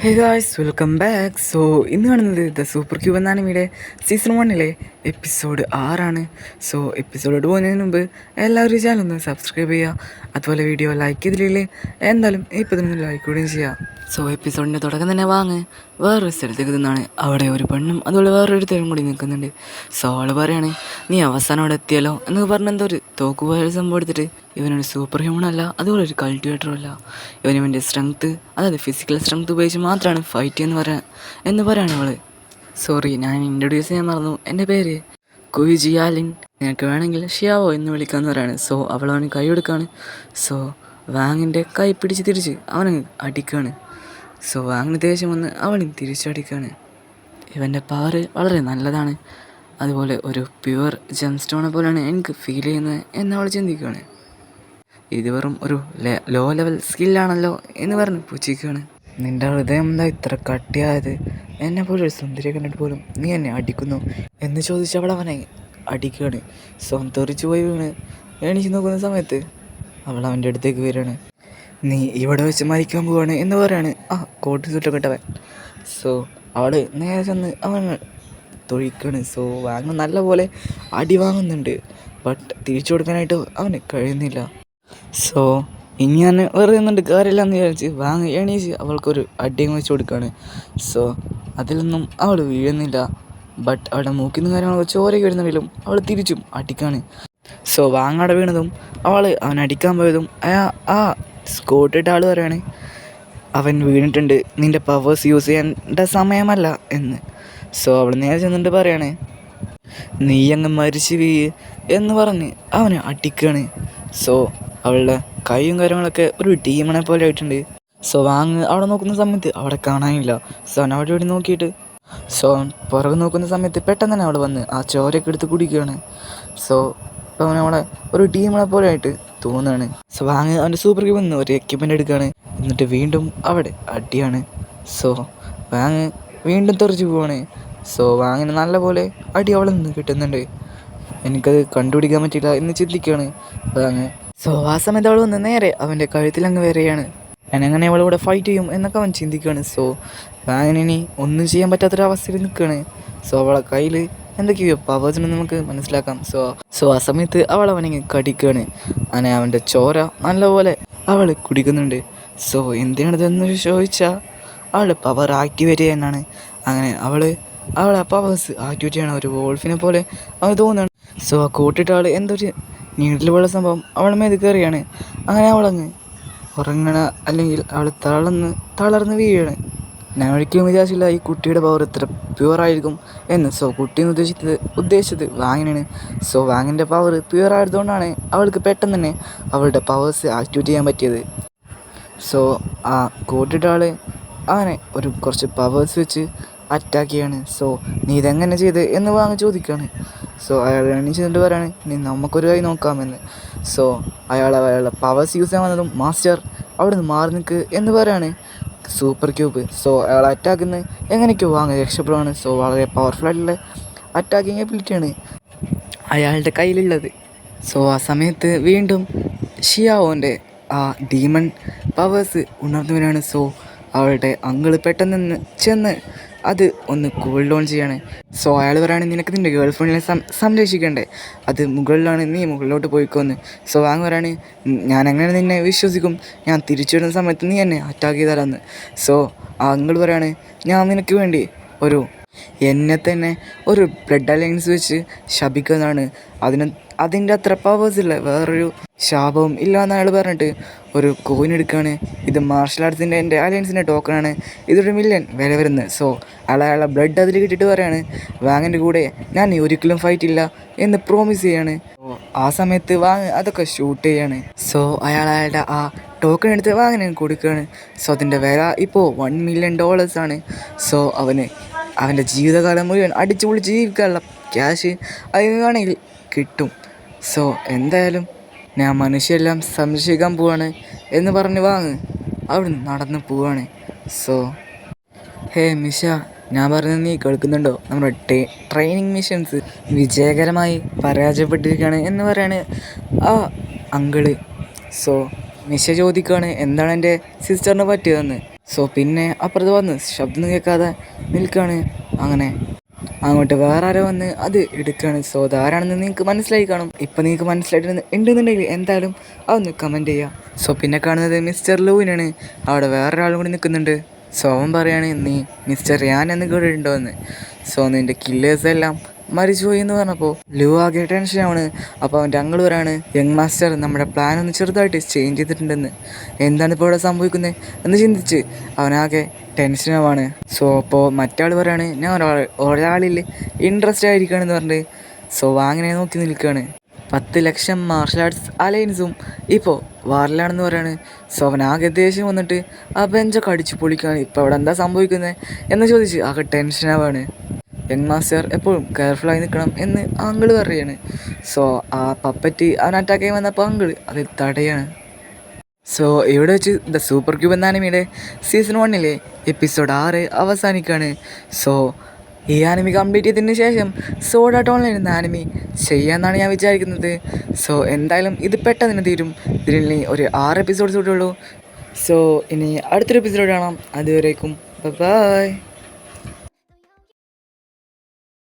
Hey guys, welcome back. ഇന്ന് കാണുന്നത് the super cube എന്ന ആനിമയുടെ സീസൺ 1 എപ്പിസോഡ് 6 സോ എപ്പിസോഡ് പോകുന്നതിന് മുമ്പ് എല്ലാവരും ചാനൽ ഒന്ന് സബ്സ്ക്രൈബ് ചെയ്യുക. അതുപോലെ വീഡിയോ ലൈക്ക് ചെയ്തില്ലേ എന്തായാലും ഇപ്പോൾ തന്നെ ലൈക്ക് കൂടുകയും ചെയ്യുക. എപ്പിസോഡിൻ്റെ തുടക്കം തന്നെ വേറൊരു സ്ഥലത്തേക്ക് നിന്നാണ്. അവിടെ ഒരു പെണ്ണും അതുപോലെ വേറൊരു തരം കൂടി നിൽക്കുന്നുണ്ട്. അവൾ പറയാണ്, നീ അവസാനം അവിടെ എത്തിയല്ലോ എന്നൊക്കെ പറഞ്ഞ എന്തോ ഒരു തോക്കുപോയ സംഭവം എടുത്തിട്ട് ഇവനൊരു സൂപ്പർ ഹ്യൂമൺ അല്ല, അതുപോലെ ഒരു കൾട്ടിവേറ്ററും അല്ല. ഇവൻ്റെ സ്ട്രെങ്ത്ത്, അതായത് ഫിസിക്കൽ സ്ട്രെങ്ത്ത് ഉപയോഗിച്ച് മാത്രമാണ് ഫൈറ്റ് എന്ന് പറയാണ് അവൾ. സോറി, ഞാൻ ഇൻട്രൊഡ്യൂസ് ചെയ്യാൻ മറന്നു. എൻ്റെ പേര് കുയിജിയാലിൻ, നിനക്ക് വേണമെങ്കിൽ ഷിയാവോ എന്ന് വിളിക്കാമെന്ന് പറയാണ്. അവൾ അവന് കൈ കൊടുക്കുകയാണ്. വാങ്ങിൻ്റെ കൈ പിടിച്ച് തിരിച്ച് അവന് അടിക്കുകയാണ്. വാങ്ങിന് ദേഷ്യം വന്ന് അവനും തിരിച്ചടിക്കുകയാണ്. ഇവൻ്റെ പവർ വളരെ നല്ലതാണ്, അതുപോലെ ഒരു പ്യുവർ ജെം സ്റ്റോണെ പോലെയാണ് എനിക്ക് ഫീൽ ചെയ്യുന്നത് എന്ന് അവൾ ചിന്തിക്കുകയാണ്. ഇത് വെറും ഒരു ലോ ലെവൽ സ്കില്ലാണല്ലോ എന്ന് പറഞ്ഞ് പുച്ഛിക്കുകയാണ്. നിൻ്റെ ഹൃദയം എന്താ ഇത്ര കട്ടിയായത്? എന്നെ പോലെ ഒരു സുന്ദരിയെ കണ്ടിട്ട് പോലും നീ എന്നെ അടിക്കുന്നു എന്ന് ചോദിച്ചവൾ അവനെ അടിക്കുകയാണ്. തെറിച്ചു പോയി വീണ് എണീച്ച് നോക്കുന്ന സമയത്ത് അവൾ അവൻ്റെ അടുത്തേക്ക് വരികയാണ്. നീ ഇവിടെ വെച്ച് മരിക്കാൻ പോവാണ് എന്ന് പറയാണ് ആ കോട്ട് ചുറ്റപ്പെട്ടവൻ. അവൾ നേരെ ചെന്ന് അവൻ തൊഴിക്കാണ്. വാങ്ങ നല്ല പോലെ അടി വാങ്ങുന്നുണ്ട്, ബട്ട് തിരിച്ചു കൊടുക്കാനായിട്ട് അവന് കഴിയുന്നില്ല. ഇനി ഞാൻ വെറുതെ നിന്നുണ്ട് കാര്യമില്ല എന്ന് വിചാരിച്ച് വാങ്ങ എണീച്ച് അവൾക്കൊരു അടിയും വെച്ച് കൊടുക്കുകയാണ്. അതിലൊന്നും അവൾ വീഴുന്നില്ല, ബട്ട് അവളുടെ മൂക്കിൽ നിന്ന് കാര്യങ്ങളൊക്കെ ചോരയ്ക്ക് വരുന്നുണ്ടെങ്കിലും അവൾ തിരിച്ചും അടിക്കാണ്. വാങ്ങാടെ വീണതും അവൻ അടിക്കാൻ പോയതും ആ സ്കോട്ടിട്ട ആൾ പറയാണ്, അവൻ വീണിട്ടുണ്ട്, നിൻ്റെ പവേഴ്സ് യൂസ് ചെയ്യേണ്ട സമയമല്ല എന്ന്. അവൾ നേരെ ചെന്നിട്ട് പറയാണ്, നീ അങ്ങ് മരിച്ചു വീഴ് എന്ന് പറഞ്ഞ് അവനെ അടിക്കുകയാണ്. അവളുടെ കൈയും കാര്യങ്ങളൊക്കെ ഒരു ടീമിനെ പോലെ ആയിട്ടുണ്ട്. വാങ്ങ് അവിടെ നോക്കുന്ന സമയത്ത് അവിടെ കാണാനില്ല. അവൻ അവിടെ ഇവിടെ നോക്കിയിട്ട് പുറകെ നോക്കുന്ന സമയത്ത് പെട്ടെന്ന് തന്നെ അവിടെ വന്ന് ആ ചോരയൊക്കെ എടുത്ത് കുടിക്കുകയാണ്. അവനവിടെ ഒരു ടീമിനെ പോലെ ആയിട്ട് തോന്നുകയാണ്. വാങ്ങ് അവൻ്റെ സൂപ്പർ ക്യൂബിൽ നിന്ന് ഒരു എക്യുപ്മെൻ്റ് എടുക്കുകയാണ്. എന്നിട്ട് വീണ്ടും അവിടെ അടിയാണ്. വാങ്ങ് വീണ്ടും തെറിച്ച് പോവാണ്. വാങ്ങിന് നല്ല പോലെ അടി അവളിൽ നിന്ന് കിട്ടുന്നുണ്ട്. എനിക്കത് കണ്ടുപിടിക്കാൻ പറ്റില്ല എന്ന് ചിന്തിക്കുകയാണ് വാങ്ങ്. ആ സമയത്ത് അവൾ വന്ന് നേരെ അവൻ്റെ കഴുത്തിലങ്ങ് വരികയാണ്. ഞാനെങ്ങനെ അവളോട് ഫൈറ്റ് ചെയ്യും എന്നൊക്കെ അവൻ ചിന്തിക്കുകയാണ്. വാങ്ങിനി ഒന്നും ചെയ്യാൻ പറ്റാത്തൊരവസ്ഥയിൽ നിൽക്കുകയാണ്. അവളെ കയ്യിൽ എന്തൊക്കെയോ പവേഴ്സിന് നമുക്ക് മനസ്സിലാക്കാം. ആ സമയത്ത് അവൾ അവനെ കടിക്കുകയാണ്. അങ്ങനെ അവൻ്റെ ചോര നല്ലപോലെ അവൾ കുടിക്കുന്നുണ്ട്. എന്തിനാണിതെന്ന് ചോദിച്ചാൽ അവൾ പവർ ആക്ടിവേറ്റ് ചെയ്യാനാണ്. അങ്ങനെ അവളെ പവേഴ്സ് ആക്ടിവേറ്റ് ചെയ്യണം, ഒരു വോൾഫിനെ പോലെ അവൾ തോന്നുകയാണ്. ആ കൂട്ടിട്ട ആൾ എന്തൊരു നീട്ടിൽ പോലുള്ള സംഭവം അവൾ മേത് കയറിയാണ്. അങ്ങനെ അവളങ്ങ് ഉറങ്ങണ, അല്ലെങ്കിൽ അവൾ തളർന്ന് വീഴാണ്. ഞാൻ ഒരിക്കലും വിചാരിച്ചില്ല ഈ കുട്ടിയുടെ പവർ ഇത്ര പ്യുവറായിരിക്കും എന്ന്. കുട്ടിയെന്ന് ഉദ്ദേശിച്ചത് വാങ്ങിനാണ്. വാങ്ങിൻ്റെ പവർ പ്യുവർ ആയതുകൊണ്ടാണ് അവൾക്ക് പെട്ടെന്ന് തന്നെ അവളുടെ പവേഴ്സ് ആക്ടിവേറ്റ് ചെയ്യാൻ പറ്റിയത്. ആ കൂട്ടിട്ട ആൾ അവനെ കുറച്ച് പവേഴ്സ് വെച്ച് അറ്റാക്ക് ചെയ്യാണ്. നീ ഇതെങ്ങനെ ചെയ്ത് എന്ന് വാങ്ങി ചോദിക്കുകയാണ്. അയാൾ എണീച്ചിട്ട് പറയാണ്, നീ നമുക്കൊരു കൈ നോക്കാമെന്ന്. അയാളുടെ പവേഴ്സ് യൂസ് ചെയ്യാൻ വന്നതും മാസ്റ്റർ അവിടെ നിന്ന് മാറി നിൽക്ക് എന്ന് പറയാണ് സൂപ്പർ ക്യൂബ്. അയാൾ അറ്റാക്കിന്ന് എങ്ങനെയൊക്കെയോ വാങ്ങി രക്ഷപ്പെടുകയാണ്. വളരെ പവർഫുൾ ആയിട്ടുള്ള അറ്റാക്കിങ് എബിലിറ്റിയാണ് അയാളുടെ കയ്യിലുള്ളത്. ആ സമയത്ത് വീണ്ടും ഷിയാവോൻ്റെ ആ ഡീമൺ പവേഴ്സ് ഉണർന്നു വരികയാണ്. അവളുടെ അങ്കിള് പെട്ടെന്ന് ചെന്ന് അത് ഒന്ന് കൂൾ ഡൗൺ ചെയ്യാണ്. അയാൾ പറയാണ്, നിനക്ക് നിൻ്റെ ഗേൾ ഫ്രണ്ടിനെ സംരക്ഷിക്കണ്ടേ, അത് മുകളിലാണ്, നീ മുകളിലോട്ട് പോയിക്കോന്ന്. വാങ്ങ് പറയാണ്, ഞാൻ എങ്ങനെ നിന്നെ വിശ്വസിക്കും, ഞാൻ തിരിച്ചു വരുന്ന സമയത്ത് നീ എന്നെ അറ്റാക്ക് ചെയ്താലെന്ന്. ആ അങ്കിൾ പറയാണ്, ഞാൻ നിനക്ക് വേണ്ടി എന്നെ തന്നെ ഒരു ബ്ലഡ് അലയൻസ് വെച്ച് ശപിക്കുന്നതാണ്, അതിൻ്റെ അത്ര പവേഴ്സില്ല വേറൊരു ശാപവും ഇല്ല എന്ന് അയാൾ പറഞ്ഞിട്ട് ഒരു കോയിൻ എടുക്കുകയാണ്. ഇത് മാർഷൽ ആർട്സിൻ്റെ എൻ്റെ അലയൻസിൻ്റെ ടോക്കണാണ്, ഇതൊരു മില്യൺ വില വരുന്നത്. അയാളെ ബ്ലഡ് അതിൽ കിട്ടിയിട്ട് പറയാണ്, വാങ്ങിൻ്റെ കൂടെ ഞാൻ ഒരിക്കലും ഫൈറ്റ് ഇല്ല എന്ന് പ്രോമിസ് ചെയ്യാണ്. ആ സമയത്ത് വാങ്ങ് അതൊക്കെ ഷൂട്ട് ചെയ്യാണ്. അയാളുടെ ആ ടോക്കൺ എടുത്ത് വാങ്ങിന് കൊടുക്കുകയാണ്. അതിൻ്റെ വില ഇപ്പോൾ $1 million ആണ്. അവൻ്റെ ജീവിതകാലം മുഴുവൻ അടിച്ചു പൊളിച്ച് ജീവിക്കാനുള്ള ക്യാഷ് അതിന് വേണമെങ്കിൽ കിട്ടും. എന്തായാലും ഞാൻ മനുഷ്യരെല്ലാം സംരക്ഷിക്കാൻ പോവാണ് എന്ന് പറഞ്ഞ് വാങ്ങ് അവിടുന്ന് നടന്ന് പോവാണ്. ഹേ മിഷ, ഞാൻ പറഞ്ഞത് നീ കേൾക്കുന്നുണ്ടോ? നമ്മുടെ ട്രെയിനിങ് മിഷൻസ് വിജയകരമായി പരാജയപ്പെട്ടിരിക്കുകയാണ് എന്ന് പറയാണ് ആ അങ്കിള്. മിഷ ചോദിക്കുകയാണ്, എന്താണ് എൻ്റെ സിസ്റ്ററിന് പറ്റിയതെന്ന്. സോ പിന്നെ അപ്പുറത്ത് വന്ന് ശബ്ദം കേൾക്കാതെ നിൽക്കുകയാണ്. അങ്ങനെ അങ്ങോട്ട് വേറെ ആരോ വന്ന് അത് എടുക്കുകയാണ്. സോ അതാരാണെന്ന് നിങ്ങൾക്ക് മനസ്സിലായി കാണും. ഇപ്പം നിങ്ങൾക്ക് മനസ്സിലായിട്ട് ഉണ്ടെന്നുണ്ടെങ്കിൽ എന്തായാലും അതൊന്ന് കമൻറ്റ് ചെയ്യുക. സോ പിന്നെ കാണുന്നത് മിസ്റ്റർ ലൂവിനാണ്. അവിടെ വേറൊരാളും കൂടി നിൽക്കുന്നുണ്ട്. സോ അവൻ പറയാണ്, നീ മിസ്റ്റർ റിയാൻ എന്ന് കേട്ടിട്ടുണ്ടോ എന്ന്. സോ നിൻ്റെ കില്ലേഴ്സ് എല്ലാം മരിച്ചുപോയി എന്ന് പറഞ്ഞപ്പോൾ ലൂ ആകെ ടെൻഷനാണ്. അപ്പോൾ അവൻ്റെ അങ്കിൾ പറയാണ്, യങ് മാസ്റ്റർ നമ്മുടെ പ്ലാൻ ഒന്ന് ചെറുതായിട്ട് ചേഞ്ച് ചെയ്തിട്ടുണ്ടെന്ന്. എന്താണ് ഇപ്പോൾ ഇവിടെ സംഭവിക്കുന്നത് എന്ന് ചിന്തിച്ച് അവനാകെ ടെൻഷനാവാണ്. സോ അപ്പോൾ മറ്റാൾ പറയാണ്, ഞാൻ ഒരാളിൽ ഇൻട്രസ്റ്റ് ആയിരിക്കുകയാണെന്ന് പറഞ്ഞിട്ട് സോ അങ്ങനെ നോക്കി നിൽക്കുകയാണ്. 10 ലക്ഷം മാർഷൽ ആർട്സ് അലയൻസും ഇപ്പോൾ വാറിലാണെന്ന് പറയാണ്. സോ അവൻ ആകെ ദേഷ്യം വന്നിട്ട് ആ ബെഞ്ചൊക്കെ അടിച്ച് പൊളിക്കുകയാണ്. ഇപ്പോൾ അവിടെ എന്താ സംഭവിക്കുന്നത് എന്ന് ചോദിച്ച് ആകെ ടെൻഷനാവാണ്. യങ് മാസ്റ്റർ എപ്പോഴും കെയർഫുള്ളായി നിൽക്കണം എന്ന് അങ്കിൾ പറയുകയാണ്. സോ ആ പപ്പറ്റ് അവൻ അറ്റാക്ക് ചെയ്യാൻ വന്നപ്പോൾ അങ്കിൾ അത് തടയാണ്. സോ ഇവിടെ വെച്ച് ദ സൂപ്പർ ക്യൂബ് എന്ന ആനിമിയുടെ സീസൺ 1 എപ്പിസോഡ് 6 അവസാനിക്കുകയാണ്. സോ ഈ ആനിമി കംപ്ലീറ്റ് ചെയ്തതിന് ശേഷം സോർഡ് ആർട്ട് ഓൺലൈൻ എന്ന ആനിമി ചെയ്യാമെന്നാണ് ഞാൻ വിചാരിക്കുന്നത്. സോ എന്തായാലും ഇത് പെട്ടെന്ന് തീരും. ഇതിൽ ഒരു 6 എപ്പിസോഡ്സ് കൂടെ ഉള്ളൂ. സോ ഇനി അടുത്തൊരു എപ്പിസോഡ് കാണാം. അതുവരേക്കും ബൈ.